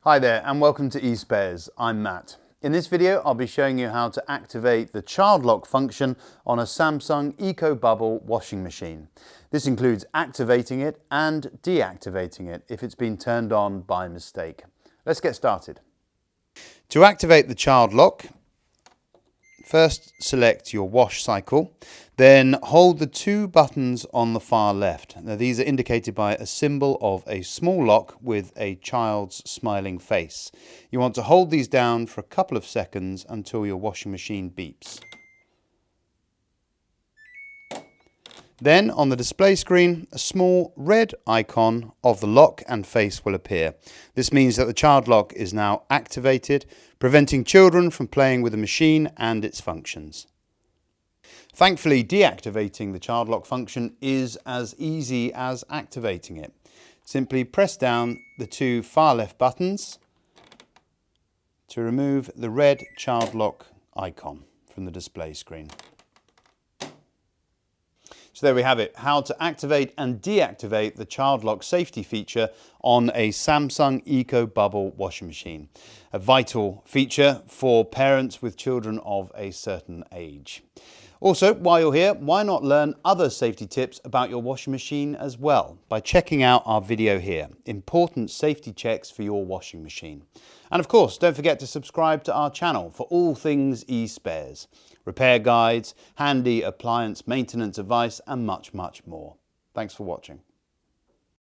Hi there and welcome to eSpares. I'm Matt. In this video I'll be showing you how to activate the child lock function on a Samsung ecobubble washing machine. This includes activating it and deactivating it if it's been turned on by mistake. Let's get started. To activate the child lock, first select your wash cycle, then hold the two buttons on the far left. Now these are indicated by a symbol of a small lock with a child's smiling face. You want to hold these down for a couple of seconds until your washing machine beeps. Then on the display screen, a small red icon of the lock and face will appear. This means that the child lock is now activated, preventing children from playing with the machine and its functions. Thankfully, deactivating the child lock function is as easy as activating it. Simply press down the two far left buttons to remove the red child lock icon from the display screen. So there we have it, how to activate and deactivate the child lock safety feature on a Samsung ecobubble washing machine. A vital feature for parents with children of a certain age. Also, while you're here, why not learn other safety tips about your washing machine as well by checking out our video here, Important Safety Checks for Your Washing Machine. And of course, don't forget to subscribe to our channel for all things eSpares, repair guides, handy appliance maintenance advice, and much, much more. Thanks for watching.